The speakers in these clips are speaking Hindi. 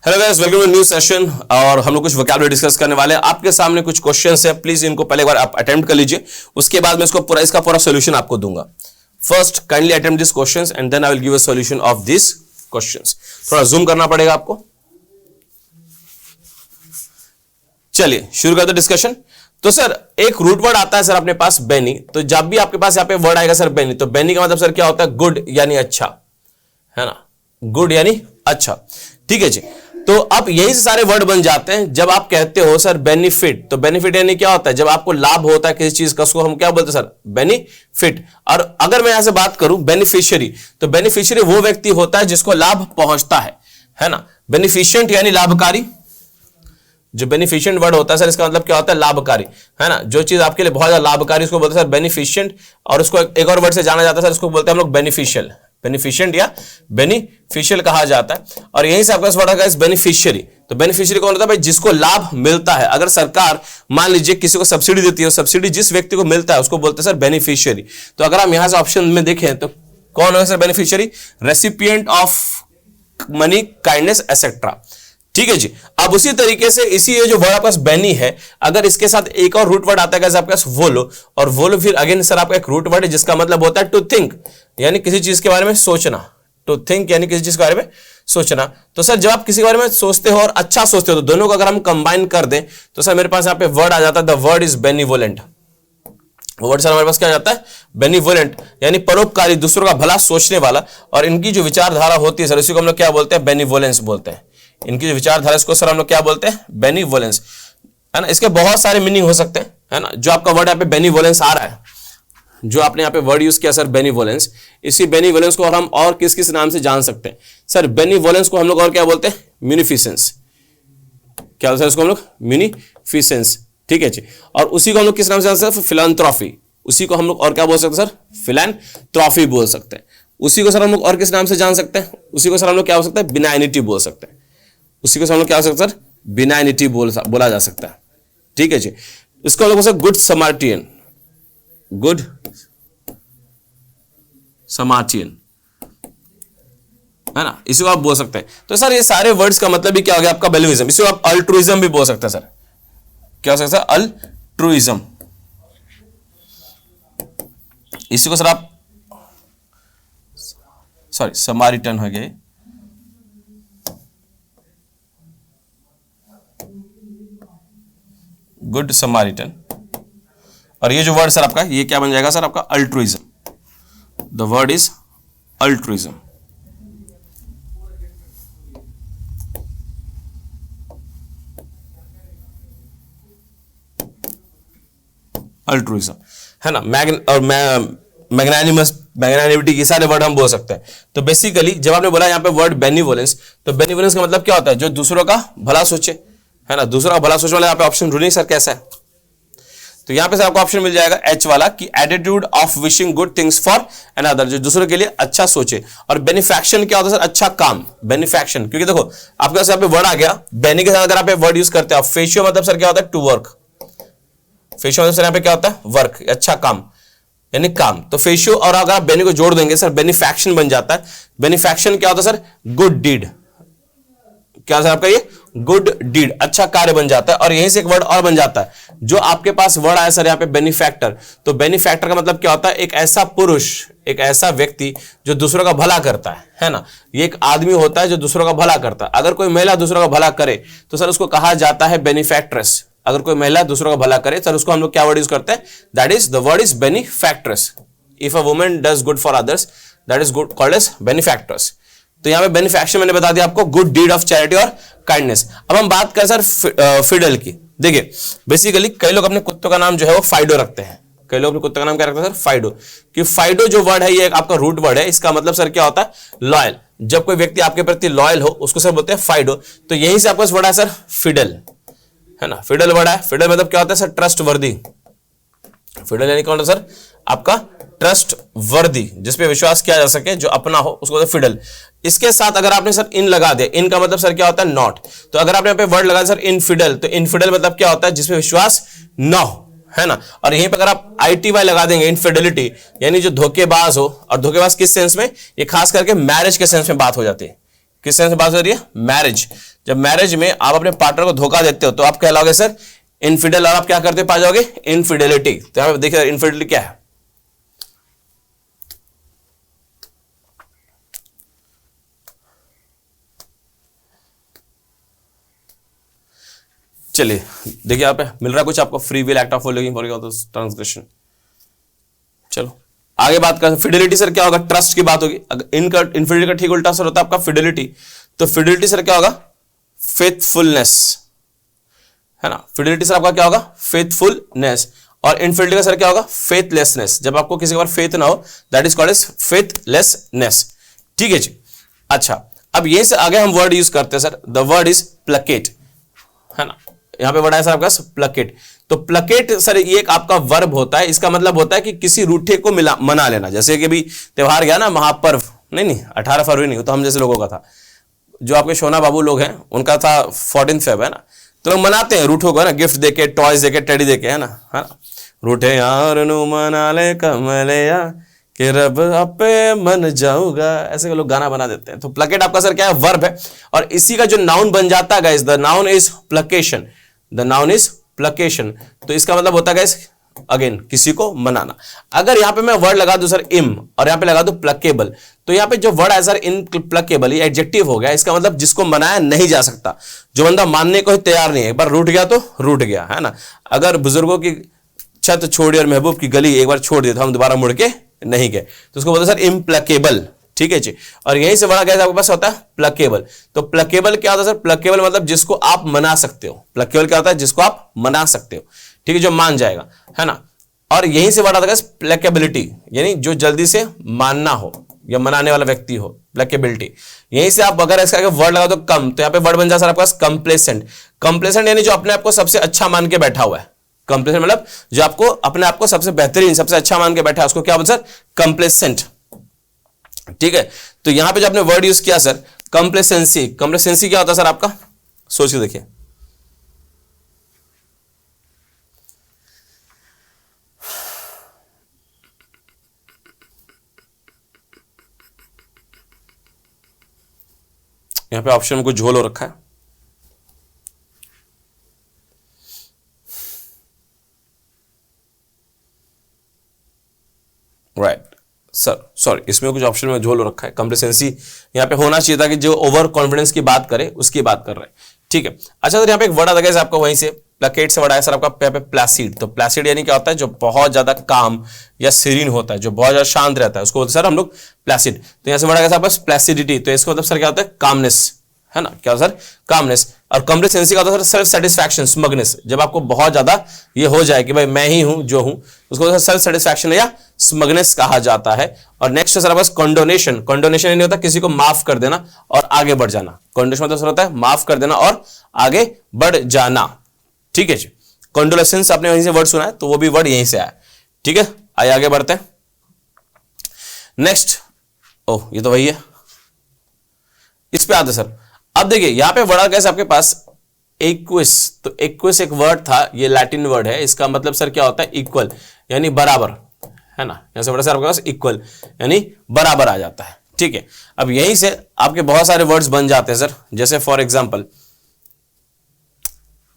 Hello guys, welcome to new session. और हम लोग कुछ वोकैबुलरी डिस्कस करने वाले हैं। आपके सामने कुछ क्वेश्चंस है, प्लीज इनको पहले एक बार आप अटेम्प्ट कर लीजिए, उसके बाद मैं इसका पूरा सोल्यूशन आपको दूंगा। First kindly attempt this questions and then I will give a solution of this questions. थोड़ा जूम करना पड़ेगा आपको। चलिए शुरू करते डिस्कशन। तो सर एक रूट वर्ड आता है सर अपने पास बेनी। तो जब भी आपके पास यहाँ पे वर्ड आएगा सर बेनी, तो बेनी का मतलब सर क्या होता है? गुड यानी अच्छा, है ना? गुड यानी अच्छा, ठीक है जी। तो अब यही से सारे वर्ड बन जाते हैं जब आप कहते हो सर बेनिफिट। तो बेनिफिट यानी क्या होता है? जब आपको लाभ होता है किसी चीज का, उसको हम क्या बोलते हैं सर? बेनिफिट। और अगर मैं यहां से बात करूं बेनिफिशियरी, तो बेनिफिशियरी वो व्यक्ति होता है जिसको लाभ पहुंचता है ना? बेनिफिशिएंट यानी लाभकारी। जो बेनिफिशिएंट वर्ड होता है सर, इसका मतलब क्या होता है? लाभकारी, है ना? जो चीज आपके लिए बहुत ज्यादा लाभकारी, उसको बोलते हैं सर बेनिफिशिएंट। और उसको एक और वर्ड से जाना जाता है सर, उसको बोलते हैं हम लोग बेनिफिशियल। बेनिफिशिएंट या बेनिफिशियल कहा जाता है। और यहीं से आपका वर्ड है बेनिफिशियरी। तो बेनिफिशियरी कौन होता है भाई? जिसको लाभ मिलता है। अगर सरकार मान लीजिए किसी को सब्सिडी देती है, सब्सिडी जिस व्यक्ति को मिलता है उसको बोलते हैं सर बेनिफिशियरी। तो अगर हम यहां से ऑप्शन में देखें तो कौन है sir beneficiary? Recipient of money, kindness etcetera, ठीक है जी। अब उसी तरीके से इसी ये जो वर्ड आपके पास बेनी है, अगर इसके साथ एक और रूट वर्ड आता है आपके पास वोलो, और वोलो फिर अगेन सर आपका एक रूट वर्ड है जिसका मतलब होता है टू थिंक, यानी किसी चीज के बारे में सोचना। टू थिंक यानी किसी चीज के बारे में सोचना। तो सर जब आप किसी के बारे में सोचते हो और अच्छा सोचते हो, तो दोनों को अगर हम कंबाइन कर दें तो सर मेरे पास यहाँ पे वर्ड आ जाता है the word is benevolent. Word sir हमारे पास क्या आ जाता है? बेनिवोलेंट, यानी परोपकारी, दूसरों का भला सोचने वाला। और इनकी जो विचारधारा होती है सर, इसी को हम लोग क्या बोलते हैं? बेनिवोलेंस बोलते हैं। इनकी जो विचारधारा, इसको सर हम लोग क्या बोलते हैं? बेनिवोलेंस, है ना? इसके बहुत सारे मीनिंग हो सकते हैं, है ना? जो आपका वर्ड यहाँ पे बेनिवोलेंस आ रहा है, जो आपने यहाँ पे वर्ड यूज किया सर बेनिवोलेंस, इसी बेनिवोलेंस को और हम और किस किस नाम से जान सकते हैं सर? बेनिवोलेंस को हम लोग और क्या बोलते हैं? म्यूनिफिसेंस। क्या बोलते हैं इसको हम लोग? म्यूनिफिसेंस, ठीक है जी। और उसी को हम लोग किस नाम से जान सकते हैं? फिलैंथ्रोफी। उसी को हम लोग और क्या बोल सकते हैं सर? फिलैंथ्रोफी बोल सकते हैं। उसी को सर हम लोग और किस नाम से जान सकते हैं? उसी को सर हम लोग क्या बोल सकते हैं? बिनाइनिटी बोल सकते हैं। उसी को हम लोग क्या हो सकता है सर? बिनाइनिटी बोला जा सकता है, ठीक है जी। इसको हम लोग बोल गुड समार्टियन, गुड समार्टियन, है ना? इसी को आप बोल सकते हैं। तो सर ये सारे वर्ड्स का मतलब भी क्या हो गया आपका? बेलिविज्म। इसी को आप अल्ट्रुइज्म भी बोल सकते हैं सर। क्या हो सकता है? अल्ट्रुइज्म। इसी को सर आप समारिटन हो गए, गुड समारिटन। और ये जो वर्ड सर आपका, ये क्या बन जाएगा सर? आपका altruism. The word is altruism. Altruism, है ना? मैग्नानिमस, मैग्नानिमिटी, ये सारे वर्ड हम बोल सकते हैं। तो बेसिकली जब आपने बोला यहाँ पे वर्ड बेनिवोलेंस, तो बेनिवोलेंस का मतलब क्या होता है? जो दूसरों का भला सोचे, है ना? दूसरा भला सोचने वाला। यहाँ पे ऑप्शन ढूंढिए सर कैसा है? तो यहाँ पे सर आपको ऑप्शन मिल जाएगा एच वाला, कि attitude of wishing good things for another, जो दूसरों के लिए अच्छा सोचे। और बेनिफैक्शन क्या होता है सर? अच्छा काम, बेनिफैक्शन। क्योंकि देखो आपके पास यहाँ पे वर्ड आ गया बेनी के साथ, अगर आप वर्ड यूज करते हैं फेशियो, मतलब सर क्या होता है? To work. फेशियो मतलब सर यहाँ पे क्या होता है? वर्क, अच्छा काम, यानी काम। तो फेशियो और अगर आप बेनी को जोड़ देंगे सर बेनिफैक्शन बन जाता है। बेनिफैक्शन क्या होता है सर? Good deed. क्या सर आपका? ये गुड डीड, अच्छा कार्य बन जाता है। और यहीं से एक वर्ड और बन जाता है, जो आपके पास वर्ड आया सर यहाँ पे बेनिफैक्टर। तो बेनिफैक्टर का मतलब क्या होता है? एक ऐसा पुरुष, एक ऐसा व्यक्ति जो दूसरों का भला करता है ना? ये एक आदमी होता है जो दूसरों का भला करता है। अगर कोई महिला दूसरों का भला करे तो सर उसको कहा जाता है बेनिफैक्ट्रेस। अगर कोई महिला दूसरों का भला करे सर, उसको हम लोग क्या वर्ड यूज करते हैं? That is the word is benefactress. If a woman does good for others, that is good called as benefactress. तो यहां पे बेनिफैक्शन मैंने बता दिया आपको, गुड डीड ऑफ चैरिटी और काइंडनेस। अब हम बात करें सर फिडल की। देखिए बेसिकली कई लोग अपने कुत्तों का नाम जो है वो फाइडो रखते हैं। कई लोग अपने कुत्ते का नाम क्या रखते हैं सर? फाइडो। कि फाइडो जो वर्ड है ये आपका रूट वर्ड है। इसका मतलब सर क्या होता है? लॉयल। जब कोई व्यक्ति आपके प्रति लॉयल हो उसको सर बोलते हैं फाइडो। तो यहीं से आपका वर्ड है सर फिडल, है ना? फिडल वर्ड है। फिडल मतलब क्या होता है सर? ट्रस्ट वर्दी। फिडल यानी कौन है सर? आपका ट्रस्ट वर्दी, जिसपे विश्वास किया जा सके, जो अपना हो, उसको बोलते हैं फिडल। इसके साथ अगर आपने सर इन लगा दिया, इन का मतलब सर क्या होता है? नॉट। तो अगर आपने यहाँ पे वर्ड लगा सर इनफिडल, तो इनफिडल मतलब क्या होता है? जिसपे विश्वास न हो, है ना? और यहीं पर अगर आप ITY लगा देंगे, इनफिडेलिटी, यानी जो धोखेबाज हो। और धोखेबाज किस सेंस में? ये खास करके मैरिज के सेंस में बात हो जाती है, किस सेंस में बात हो रही है? मैरिज। जब मैरिज में आप अपने पार्टनर को धोखा देते हो तो आप कहलाओगे सर इनफिडेल, और आप क्या करते पा जाओगे? इनफिडेलिटी। तो यहां पे देखिए इनफिडेलिटी क्या है। चलिए देखिए यहाँ पे मिल रहा है कुछ आपको, free will, act of looking for transgression. चलो आगे बात करते हैं। फिडेलिटी सर क्या होगा? ट्रस्ट की बात होगी। अगर इनका इनफिडेलिटी का ठीक उल्टा सर होता है आपका फिडेलिटी, तो फिडेलिटी सर क्या होगा? फेथफुलनेस, है ना। फिडेलिटी सर आपका क्या होगा? फेथफुलनेस। और इनफिडेलिटी का सर क्या होगा? फेथलेसनेस। जब आपको किसी के ऊपर फेथ ना हो, that is called as faithlessness. ठीक है जी। अच्छा, अब ये से आगे हम वर्ड यूज करते हैं sir, the word is placate, है ना। यहां पे वर्ड है सर आपका प्लकेट। तो प्लकेट सर ये एक आपका वर्ब होता है। इसका मतलब होता है कि किसी रूठे को मना लेना। जैसे कि भी त्योहार गया ना, महापर्व, नहीं 18 फरवरी नहीं, तो हम जैसे लोगों का था, जो आपके सोना बाबू लोग हैं उनका था 14 फेब, है ना। तो लोग मनाते हैं रूठों को, है ना, गिफ्ट देके, टॉयज देके, टेडी देके, है ना। रूठे यार नु मना ले कमलिया कि रब अपे मन जाऊंगा, ऐसे लोग गाना बना देते हैं। तो प्लकेट आपका सर क्या है? वर्ब है। और इसी का जो नाउन बन जाता है guys, the noun is placation, the noun is placation. तो इसका मतलब होता है गाइस अगेन किसी को मनाना। अगर यहां पे मैं वर्ड लगा दूं सर इम, और यहां पे लगा दूं प्लकेबल, तो यहां पे जो वर्ड है सर इन प्लकेबल, ये एडजेक्टिव हो गया। इसका मतलब जिसको मनाया नहीं जा सकता, जो बंदा मानने को ही तैयार नहीं है। एक बार रूठ गया तो रूठ गया, है ना। अगर बुजुर्गों की छत छोड़ी और महबूब की गली एक बार छोड़ दिया तो हम दोबारा मुड़ के नहीं गए, तो उसको बोलते सर इम्प्लकेबल। ठीक है जी। और यहीं से बड़ा क्या आपके पास होता है? प्लकेबल। तो प्लकेबल क्या होता है सर? प्लकेबल मतलब जिसको आप मना सकते हो। प्लकेबल क्या होता है? जिसको आप मना सकते हो, ठीक है, जो मान जाएगा, है ना। और यहीं से बड़ा होता है प्लकेबिलिटी, यानी जो जल्दी से मानना हो या मनाने वाला व्यक्ति हो, प्लकेबिलिटी। यहीं से आप अगर इसका वर्ड लगा दो कम, तो यहां पे वर्ड बन जाए सर आपके पास कंप्लेसेंट। कंप्लेसेंट यानी जो अपने आप को सबसे अच्छा मान के बैठा हुआ है। कंप्लेसेंट मतलब जो आपको अपने आप को सबसे बेहतरीन, सबसे अच्छा मान के बैठा है, उसको क्या बोलते सर? कंप्लेसेंट। ठीक है। तो यहां पे जो आपने वर्ड यूज किया सर कंप्लेसेंसी, कंप्लेसेंसी क्या होता है सर आपका? सोच के देखिए। यहां पे ऑप्शन में कुछ झोल हो रखा है। राइट सर, सॉरी, इसमें कुछ ऑप्शन में झोल हो रखा है। कंप्लेसेंसी यहां पे होना चाहिए था कि जो ओवर कॉन्फिडेंस की बात करे उसकी बात कर रहे हैं। ठीक है। अच्छा सर, यहां पे एक वर्ड आता है आपका, वहीं से प्लकेट से वर्ड आया सर आपका पे प्लासिड। तो प्लासिड यानी क्या होता है? जो बहुत ज्यादा काम या सीरीन होता है, जो बहुत ज्यादा शांत रहता है, उसको बोलते हैं सर हम लोग प्लासिड। तो यहां से वर्ड आया आपका प्लासिडिटी। तो इसका मतलब सर क्या होता है? कामनेस, है ना। क्या सर? कामनेस। और कंप्लेसेंसी का होता है सर सेल्फ सेटिस्फैक्शन, स्मगनेस। जब आपको बहुत ज्यादा ये हो जाए कि भाई मैं ही हूं जो हूं, उसको सेल्फ सेटिस्फैक्शन या स्मगनेस कहा जाता है। और नेक्स्ट सर बस कंडोनेशन। कंडोनेशन नहीं होता किसी को माफ कर देना और आगे बढ़ जाना। कंडोनेशन मतलब सर होता है माफ कर देना और आगे बढ़ जाना। ठीक है जी। कंडोलेसेंस आपने वहीं से वर्ड सुना है, तो वो भी वर्ड यहीं से आया। ठीक है, आइए आगे बढ़ते हैं। नेक्स्ट, ओह ये तो वही है, इस पे आते सर। अब देखिए यहां पे वर्ड कैसे आपके पास इक्विस। तो इक्विस एक वर्ड था, ये लैटिन वर्ड है। इसका मतलब सर क्या होता है? इक्वल, यानी बराबर, है ना। यहां से वर्ड सर आपके पास इक्वल यानी बराबर आ जाता है। ठीक है। अब यहीं से आपके बहुत सारे वर्ड्स बन जाते हैं सर। जैसे फॉर एग्जांपल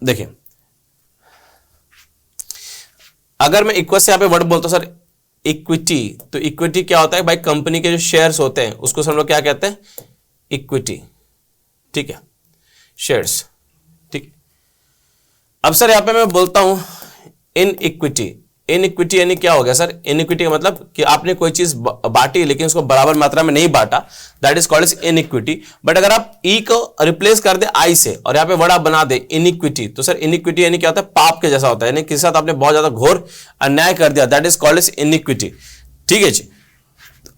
देखिए, अगर मैं इक्वल से यहां पे वर्ड बोलता हूं सर इक्विटी, तो इक्विटी क्या होता है भाई? कंपनी के जो शेयर्स होते हैं उसको सर हम लोग क्या कहते हैं? इक्विटी। ठीक है, शेयर्स। ठीक। अब सर यहां पे मैं बोलता हूं इन इक्विटी। इन इक्विटी यानी क्या हो गया सर? इन इक्विटी का मतलब कि आपने कोई चीज बांटी लेकिन उसको बराबर मात्रा में नहीं बांटा, that is called as inequity. But अगर आप ई को रिप्लेस कर दे आई से और यहां पे वर्ड आप बना दे इनइक्विटी, तो सर इनइक्विटी यानी क्या होता है? पाप के जैसा होता है, यानी किसी साथ आपने बहुत ज्यादा घोर अन्याय कर दिया, that is called as inequity. ठीक है जी।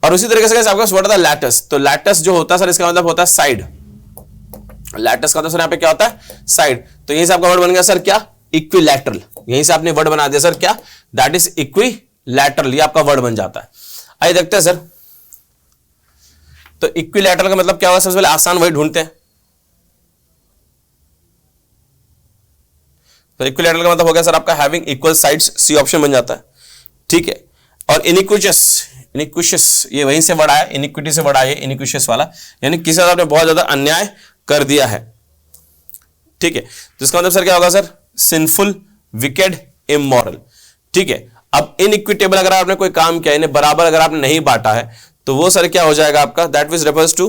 और उसी तरीके से आपका वर्ड था लैटस। तो लैटस जो होता है सर इसका मतलब होता है साइड। लैटस का तो सर यहां पे क्या होता है? साइड। तो यहीं से आपका वर्ड बन गया सर क्या? इक्विलैटरल। यहीं से आपने वर्ड बना दिया सर क्या? That is equilateral. ये आपका वर्ड बन जाता है। आइए देखते हैं सर। तो इक्विलैटरल का मतलब क्या होगा? सबसे पहले आसान वही ढूंढते हैं। तो इक्विलैटरल का मतलब हो गया सर आपका having equal sides, C option बन जाता है। ठीक है। और इनइक्विटस, इनिक्विशियस, ये वहीं से वर्ड आया, इनिक्विटी से वर्ड आया इनिक्विशियस वाला, यानी किसी आपने बहुत ज्यादा अन्याय कर दिया है। ठीक है, तो इसका मतलब सर क्या होगा सर, सिंफुल, विकेड, इमोरल। ठीक है, अब इनइक्विटेबल अगर आपने कोई काम किया, इन्हें बराबर अगर आपने नहीं बांटा है, तो वो सर क्या हो जाएगा आपका, that which refers to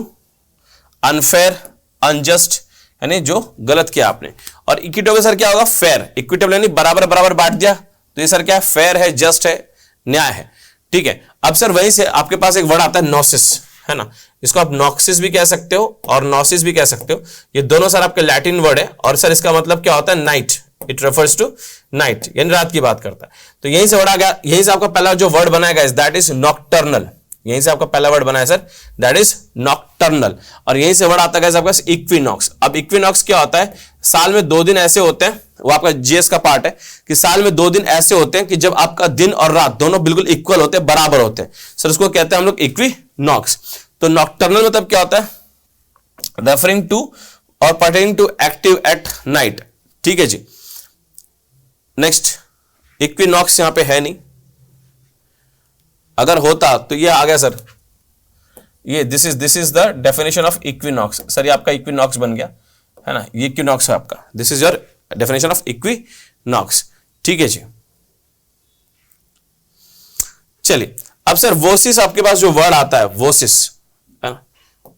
unfair, unjust, यानी जो गलत किया आपने। और इक्विटेबल सर क्या होगा, फेयर। इक्विटेबल यानी बराबर बराबर बांट दिया, तो ये सर क्या है, फेयर है, जस्ट है, न्याय है। ठीक है, अब सर वहीं से आपके पास एक वर्ड आता है नॉसिस, है ना, इसको आप नॉक्सिस भी कह सकते हो और नॉसिस भी कह सकते हो। ये दोनों सर आपके लैटिन वर्ड है, और सर इसका मतलब क्या होता है, night. It refers to night, यानी रात की बात करता है। तो यहीं से वर्ड आ गया, यहीं से आपका पहला जो वर्ड बनाएगा दैट इज नॉक्टर्नल। यहीं से आपका पहला वर्ड बना है सर, दैट इज नॉक्टर्नल। और यहीं से वर्ड आता है आपका इक्विनॉक्स। अब इक्विनॉक्स क्या होता है, साल में 2 दिन ऐसे होते हैं, वो आपका जीएस का पार्ट है, कि साल में 2 दिन ऐसे होते हैं कि जब आपका दिन और रात दोनों बिल्कुल इक्वल होते हैं, बराबर होते हैं, सर उसको कहते हैं हम लोग इक्विनॉक्स। तो नॉक्टर्नल मतलब क्या होता है, रेफरिंग टू और pertaining to active at night. ठीक है जी, नेक्स्ट, इक्विनॉक्स यहां पे है नहीं, अगर होता तो ये आ गया सर, ये this is the definition of equinox. Sir ये आपका इक्विनॉक्स बन गया, है ना, ये इक्विनॉक्स है आपका, this is your definition of equinox. ठीक है जी, चलिए अब सर वोसिस आपके पास जो वर्ड आता है, वोसिस, है ना,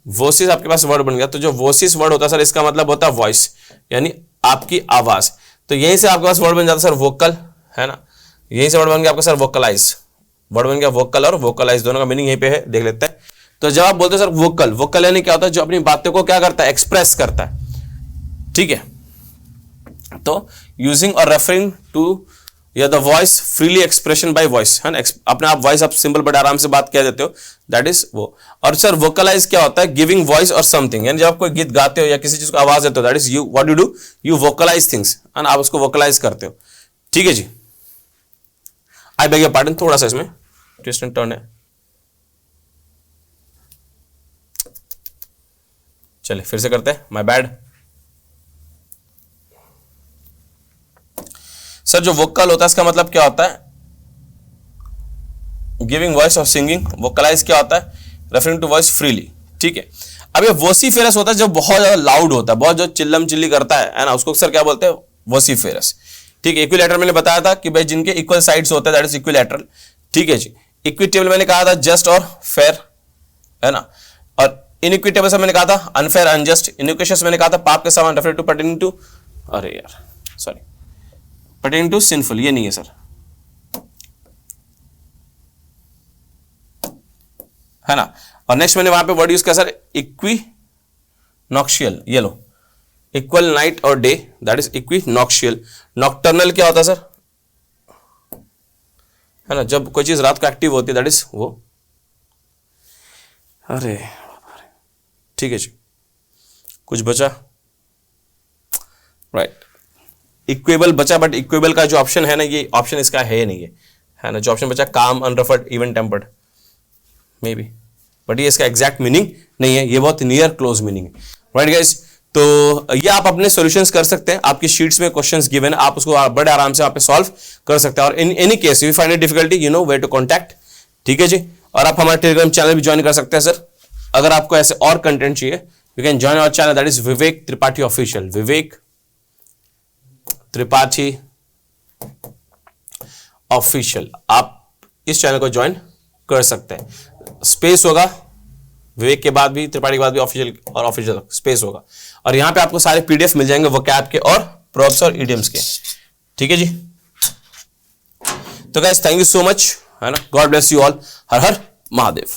वोसिस आपके पास वर्ड बन गया। तो जो वोसिस वर्ड होता है सर, इसका मतलब होता है वॉइस, यानी आपकी आवाज। तो यहीं से आपके पास वर्ड बन जाता है सर वोकल, है ना, यहीं से वर्ड बन गया आपका सर वोकलाइज। वर्ड बन गया वोकल और वोकलाइज, दोनों का मीनिंग यहीं पे है, देख लेते हैं। तो जब आप बोलते हैं सर वोकल, वोकल यानी क्या होता है, जो अपनी बातों को क्या करता है, एक्सप्रेस करता है। ठीक है, तो यूजिंग और रेफरिंग टू या the voice freely expression by voice, है ना, अपने आप वॉइस आप सिंपल बड़े आराम से बात कह देते हो, दैट इज वो। और सर वोकलाइज क्या होता है, गिविंग वॉइस और समथिंग, यानी जब आप कोई गीत गाते हो या किसी चीज को आवाज देते हो, that is you, what you do, you vocalise things, है ना, आप उसको वोकलाइज करते हो। ठीक है जी, आई बेग योर पार्डन, थोड़ा सा इसमें ट्विस्ट एंड टर्न है, चलिए फिर से करते हैं, माय बैड। सर जो वोकल होता है इसका मतलब क्या होता है, गिविंग वॉइस और सिंगिंग। वोकलाइज क्या होता है, रेफरिंग टू वॉइस फ्रीली। ठीक है, अब ये वोसिफेरस होता है जब बहुत ज्यादा लाउड होता है, बहुत जो चिल्लम चिल्ली करता है ना, उसको सर क्या बोलते हैं, वोसिफेरस। ठीक है, इक्विलैटरल मैंने बताया था कि भाई जिनके इक्वल साइड्स होते हैं, दैट इज इक्विलैटरल। ठीक है जी, इक्विटेबल मैंने कहा था जस्ट और फेयर, है ना, और इनइक्विटेबल से मैंने कहा था अनफेयर, अनजस्ट। इनिक्विशियस मैंने कहा था पाप के समान, रेफर टू पर्टेनिंग टू, अरे यार सॉरी, पर्टेनिंग टू सिंफुल, ये नहीं है सर, है ना। और नेक्स्ट मैंने वहां पे वर्ड यूज किया सर इक्विनॉक्शियल, ये लो, इक्वल नाइट और डे, दैट इज इक्विनॉक्शियल। नॉक्टर्नल क्या होता है सर, है ना, जब कोई चीज रात को एक्टिव होती है, दैट इज वो। अरे ठीक है जी, कुछ बचा, राइट, इक्वेबल बचा, बट इक्वेबल का जो ऑप्शन है ना, ये ऑप्शन इसका है नहीं है ना, जो ऑप्शन बचा calm, unruffled, even tempered, may be, but ये इसका एग्जैक्ट मीनिंग नहीं है, ये बहुत नियर क्लोज मीनिंग है, राइट गाइस। तो ये आप अपने सॉल्यूशंस कर सकते हैं, आपकी शीट्स में क्वेश्चंस गिवन है, आप उसको बड़े आराम से वहां पे सॉल्व कर सकते हैं। और in any case you find it difficulty, you know where to contact. ठीक है जी, और आप हमारे टेलीग्राम चैनल भी ज्वाइन कर सकते हैं सर। अगर आपको ऐसे और कंटेंट चाहिए, you can join our channel, that is Vivek Tripathi official, Vivek Tripathi official. आप इस चैनल को ज्वाइन कर सकते हैं। स्पेस होगा विवेक के बाद भी, त्रिपाठी के बाद भी ऑफिशियल, और ऑफिशियल स्पेस होगा। और यहां पे आपको सारे पीडीएफ मिल जाएंगे वोकैब के और प्रॉप्स और इडियम्स के। ठीक है जी, तो guys thank you so much, है ना, God bless you all, her her Mahadev.